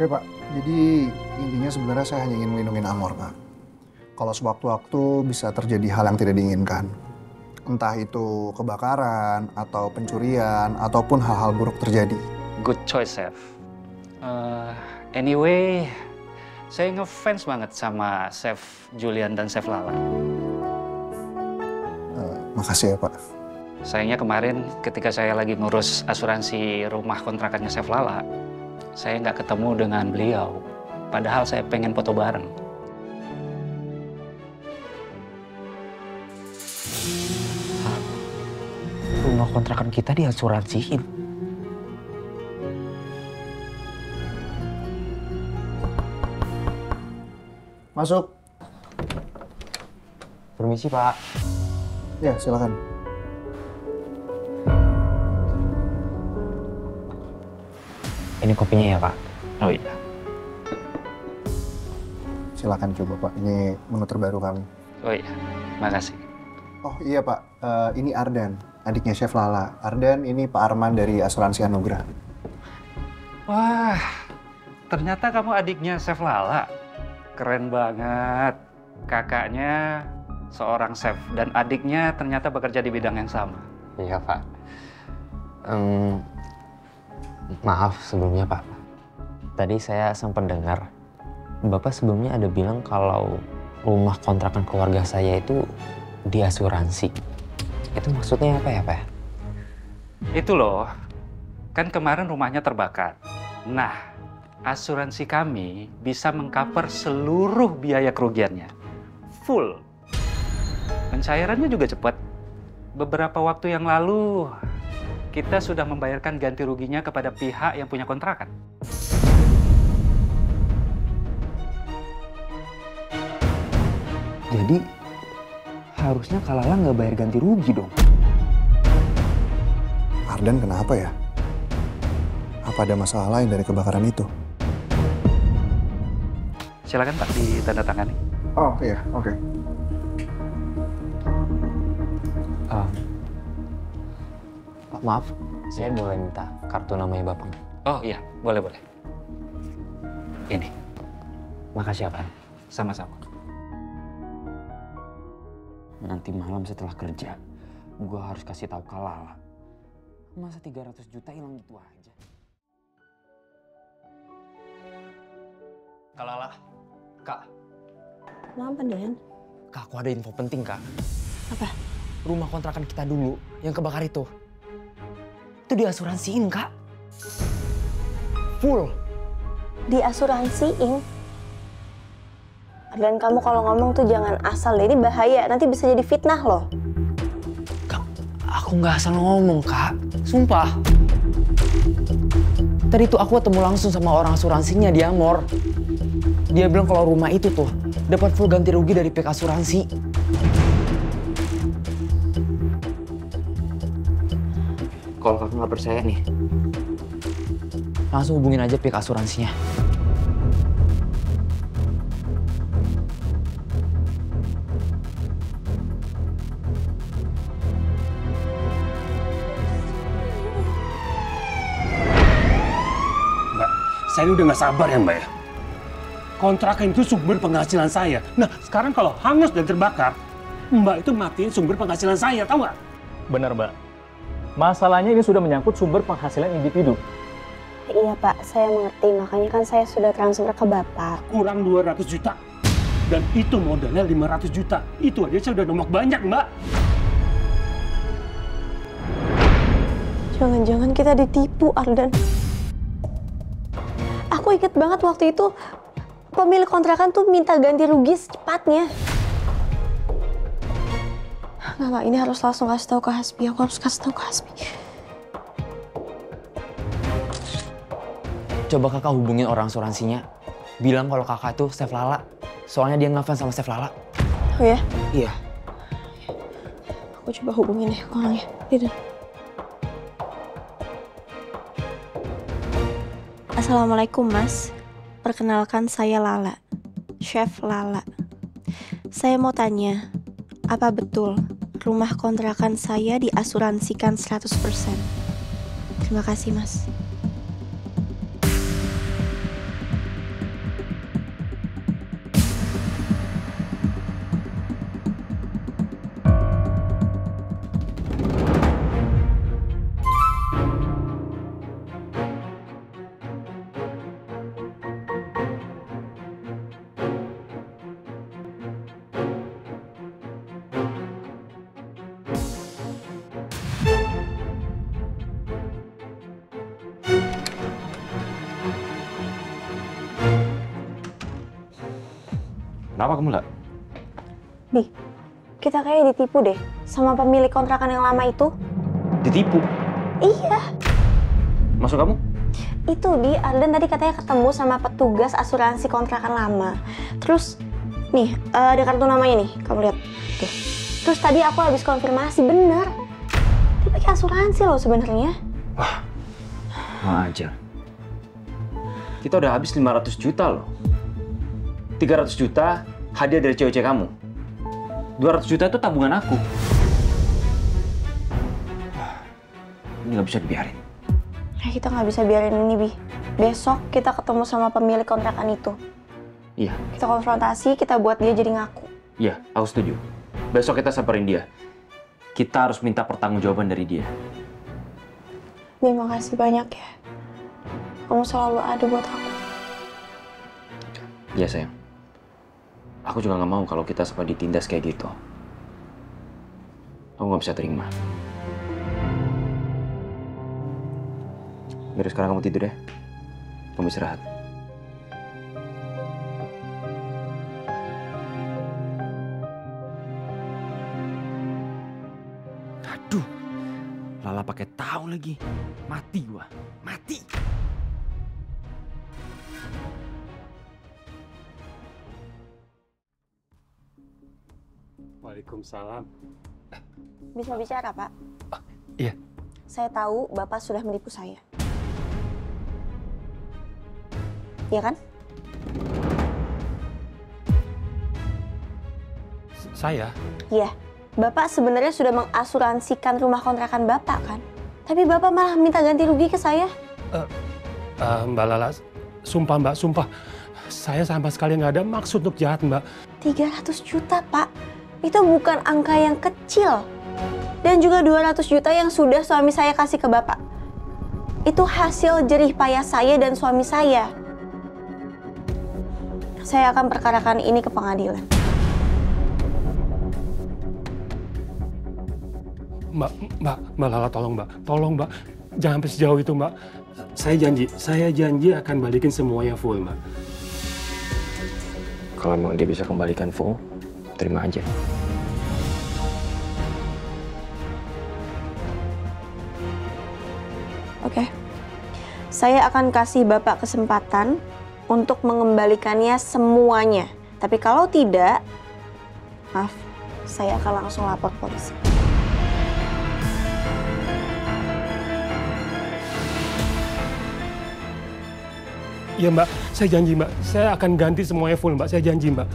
Oke Pak, jadi intinya sebenarnya saya hanya ingin melindungi Amor Pak. Kalau sewaktu-waktu bisa terjadi hal yang tidak diinginkan. Entah itu kebakaran, atau pencurian, ataupun hal-hal buruk terjadi. Good choice, Chef. Anyway, saya ngefans banget sama Chef Julian dan Chef Lala. Makasih ya Pak. Sayangnya kemarin ketika saya lagi ngurus asuransi rumah kontrakannya Chef Lala, saya nggak ketemu dengan beliau. Padahal saya pengen foto bareng. Rumah kontrakan kita diasuransiin. Masuk. Permisi, Pak. Ya, silakan. Ini kopinya ya, Pak? Oh iya. Silakan coba Pak, ini menu terbaru kami. Oh iya, makasih. Oh iya Pak, ini Ardan, adiknya Chef Lala. Ardan ini Pak Arman dari Asuransi Anugrah. Wah, ternyata kamu adiknya Chef Lala. Keren banget. Kakaknya seorang chef dan adiknya ternyata bekerja di bidang yang sama. Iya, Pak. Maaf sebelumnya, Pak. Tadi saya sempat dengar, Bapak sebelumnya ada bilang kalau rumah kontrakan keluarga saya itu diasuransi. Itu maksudnya apa ya, Pak? Itu loh, kan kemarin rumahnya terbakar. Nah, asuransi kami bisa mengcover seluruh biaya kerugiannya. Full. Pencairannya juga cepat. Beberapa waktu yang lalu, kita sudah membayarkan ganti ruginya kepada pihak yang punya kontrakan. Jadi harusnya Kak Lala nggak bayar ganti rugi dong. Ardan kenapa ya? Apa ada masalah lain dari kebakaran itu? Silakan Pak, ditandatangani. Oh iya, oke. Pak, maaf, saya boleh minta kartu namanya Bapak? Oh iya, boleh. Ini, Makasih ya, Pak. sama-sama. Nanti malam setelah kerja, gue harus kasih tahu Kak Lala. Masa 300 juta hilang gitu aja? Kak Lala, Kak. Kenapa, Dan? Kak, aku ada info penting, Kak. Apa? Rumah kontrakan kita dulu yang kebakar itu diasuransiin, Kak. Full. Diasuransiin? Dan kamu kalau ngomong tuh jangan asal deh, ini bahaya. Nanti bisa jadi fitnah loh. Kak, aku nggak asal ngomong, Kak. Sumpah. Tadi tuh aku ketemu langsung sama orang asuransinya di Amor. Dia bilang kalau rumah itu tuh dapat full ganti rugi dari pihak asuransi. Kalau kakak nggak percaya nih, Langsung hubungin aja pihak asuransinya. Mbak, saya ini udah nggak sabar ya Mbak ya. Kontrakan itu sumber penghasilan saya. Nah, sekarang kalau hangus dan terbakar, Mbak itu matiin sumber penghasilan saya, tahu nggak? Benar, Mbak. Masalahnya ini sudah menyangkut sumber penghasilan individu. Iya Pak, saya mengerti. Makanya kan saya sudah transfer ke Bapak. Kurang 200 juta. Dan itu modalnya 500 juta. Itu aja saya udah nomok banyak, Mbak. Jangan-jangan kita ditipu, Ardan. Aku inget banget waktu itu pemilik kontrakan tuh minta ganti rugi secepatnya. Nggak, ini harus langsung kasih tahu ke Hasbi. Aku harus kasih tahu ke Hasbi. Coba kakak hubungin orang asuransinya. Bilang kalau kakak itu Chef Lala. Soalnya dia ngefans sama Chef Lala. Oh ya? Iya. Aku coba hubungin ya orangnya. Tidak. Assalamualaikum Mas. Perkenalkan saya Lala. Chef Lala. Saya mau tanya, apa betul rumah kontrakan saya diasuransikan 100%? Terima kasih Mas. Kenapa kamu lah? Bi, kita kayak ditipu deh sama pemilik kontrakan yang lama itu. Ditipu? Iya. Maksud kamu? Itu Di, Ardan tadi katanya ketemu sama petugas asuransi kontrakan lama. Terus, nih, ada kartu namanya nih, kamu lihat. Tuh. Terus tadi aku habis konfirmasi, bener. Dia pakai asuransi loh sebenarnya. Wah, mau aja. Kita udah habis 500 juta loh. 300 juta hadiah dari cewek-cewek kamu. 200 juta itu tabungan aku. Ini nggak bisa dibiarin. Kita nggak bisa biarin ini, Bi. Besok kita ketemu sama pemilik kontrakan itu. Iya. Kita konfrontasi, kita buat dia jadi ngaku. Iya, aku setuju. Besok kita samperin dia. Kita harus minta pertanggungjawaban dari dia. Bi, makasih banyak ya. Kamu selalu ada buat aku. Iya, sayang. Aku juga nggak mau kalau kita sampai ditindas kayak gitu. Aku nggak bisa terima. Yaudah, sekarang kamu tidur ya. Kamu istirahat. Aduh, Lala pakai tahu lagi. Mati gua, mati. Waalaikumsalam. Bisa bicara, Pak? Iya. Saya tahu Bapak sudah menipu saya. Iya kan? Saya? Iya. Bapak sebenarnya sudah mengasuransikan rumah kontrakan Bapak kan? Tapi Bapak malah minta ganti rugi ke saya. Mbak Lala, sumpah Mbak, sumpah. Saya sama sekali nggak ada maksud untuk jahat, Mbak. 300 juta, Pak. Itu bukan angka yang kecil. Dan juga 200 juta yang sudah suami saya kasih ke Bapak. Itu hasil jerih payah saya dan suami saya. Saya akan perkarakan ini ke pengadilan. Mbak Lala, tolong Mbak. Jangan sampai sejauh itu, Mbak. Saya janji akan balikin semuanya full, Mbak. Kalau emang dia bisa kembalikan full, terima aja. Oke. Saya akan kasih Bapak kesempatan untuk mengembalikannya semuanya. Tapi kalau tidak, maaf, saya akan langsung lapor polisi. Iya, Mbak. Saya janji, Mbak. Saya akan ganti semuanya full, Mbak. Saya janji, Mbak.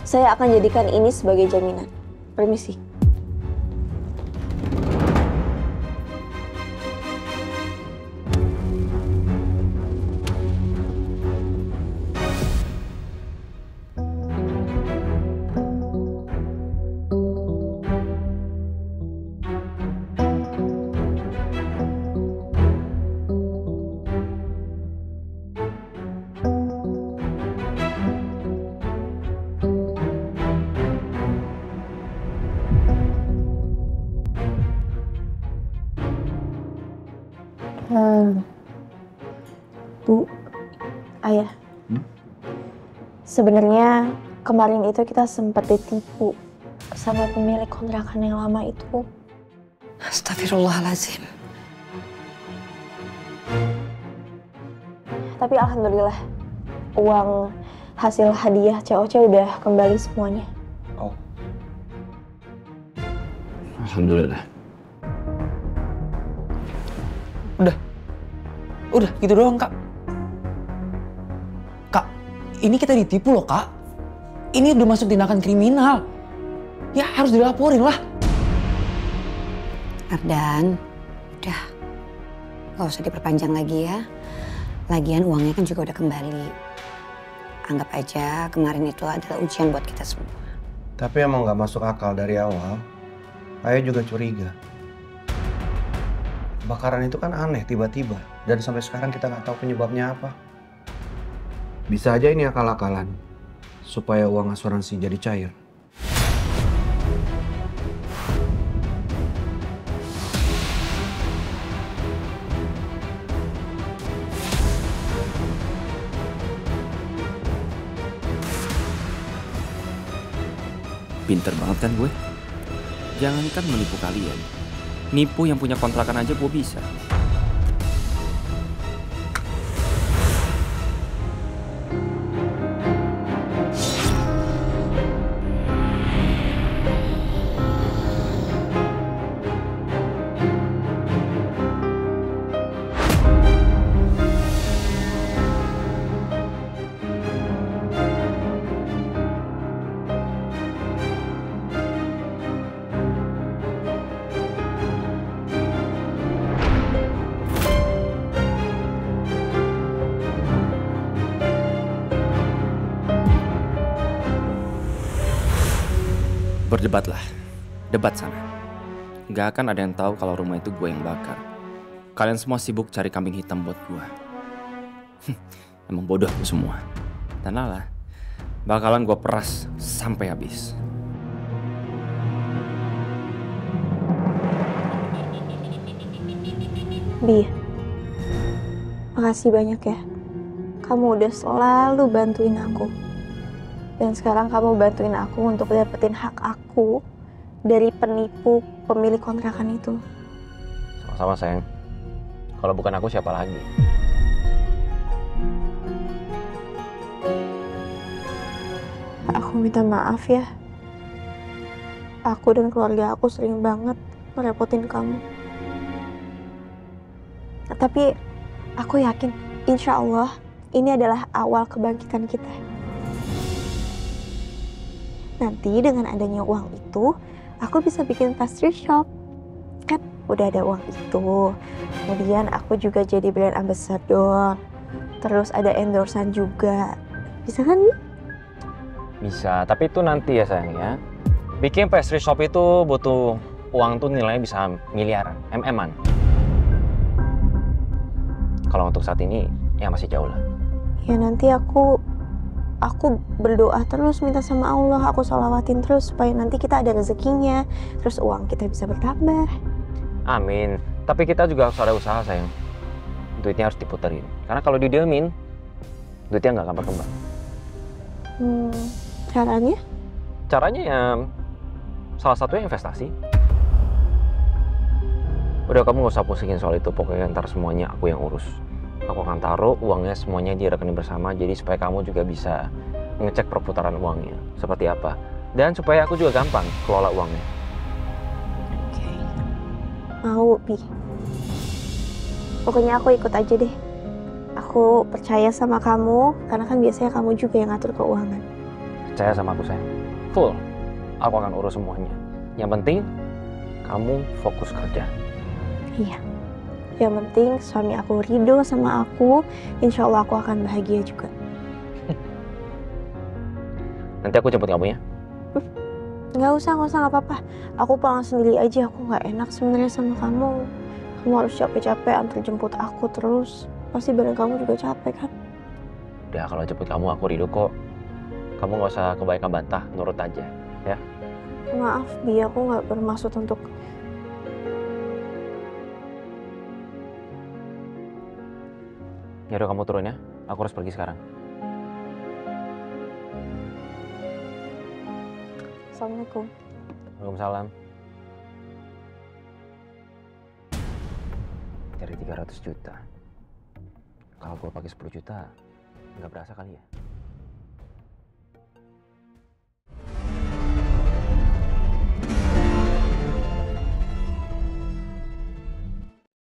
Saya akan jadikan ini sebagai jaminan. Permisi. Bu, Ayah. Sebenarnya kemarin itu kita sempat ditipu sama pemilik kontrakan yang lama itu. Astagfirullahaladzim. Tapi alhamdulillah, uang hasil hadiah COC udah kembali semuanya. Oh. Alhamdulillah. Udah gitu doang, Kak. Kak, ini kita ditipu loh, Kak. Ini udah masuk tindakan kriminal. Ya harus dilaporin lah. Ardan, udah. Gak usah diperpanjang lagi ya. Lagian uangnya kan juga udah kembali. Anggap aja kemarin itu adalah ujian buat kita semua. Tapi emang gak masuk akal dari awal. Ayah juga curiga. Kebakaran itu kan aneh tiba-tiba. Dan sampai sekarang kita nggak tahu penyebabnya apa. Bisa aja ini akal-akalan. Supaya uang asuransi jadi cair. Pinter banget kan gue? Jangankan menipu kalian, nipu yang punya kontrakan aja gue bisa. Berdebatlah, debat sana. Gak akan ada yang tahu kalau rumah itu gue yang bakar. Kalian semua sibuk cari kambing hitam buat gue. Emang bodoh tuh semua. Dan Lala, bakalan gue peras sampai habis. Bi, makasih banyak ya. Kamu udah selalu bantuin aku. Dan sekarang kamu bantuin aku untuk dapetin hak aku dari penipu pemilik kontrakan itu. Sama-sama sayang. Kalau bukan aku siapa lagi? Aku minta maaf ya. Aku dan keluarga aku sering banget merepotin kamu. Tapi aku yakin, insya Allah ini adalah awal kebangkitan kita. Nanti dengan adanya uang itu, aku bisa bikin pastry shop. Kan udah ada uang itu. Kemudian aku juga jadi brand ambassador. Terus ada endorsan juga. Bisa kan? Bisa, tapi itu nanti ya sayang ya. Bikin pastry shop itu butuh uang tuh nilainya bisa miliaran, MM-an. Kalau untuk saat ini, ya masih jauh lah. Ya nanti aku berdoa terus, minta sama Allah, aku sholawatin terus supaya nanti kita ada rezekinya, terus uang kita bisa bertambah. Amin. Tapi kita juga harus ada usaha sayang. Duitnya harus diputerin. Karena kalau didiemin, duitnya nggak akan berkembang. Caranya? Caranya ya salah satunya investasi. Udah kamu nggak usah pusingin soal itu, pokoknya ntar semuanya aku yang urus. Aku akan taruh uangnya semuanya di rekening bersama, jadi supaya kamu juga bisa ngecek perputaran uangnya seperti apa. Dan supaya aku juga gampang kelola uangnya. Oke. Mau, Bi. Pokoknya aku ikut aja deh. Aku percaya sama kamu, karena kan biasanya kamu juga yang ngatur keuangan. Percaya sama aku sayang. Full. Aku akan urus semuanya. Yang penting, kamu fokus kerja. Iya. Yang penting suami aku ridho sama aku, insya Allah aku akan bahagia juga. Nanti aku jemput kamu ya? Nggak usah, nggak apa-apa. Aku pulang sendiri aja, aku nggak enak sebenarnya sama kamu. Kamu harus capek-capek antar jemput aku terus. Pasti badan kamu juga capek kan? Udah, kalau jemput kamu aku ridho kok. Kamu nggak usah kebanyakan bantah, nurut aja, ya? Maaf, Bi, aku nggak bermaksud untuk... Yaudah kamu turun ya, aku harus pergi sekarang. Assalamualaikum. Waalaikumsalam. Dari 300 juta. Kalau gue pakai 10 juta, nggak berasa kali ya?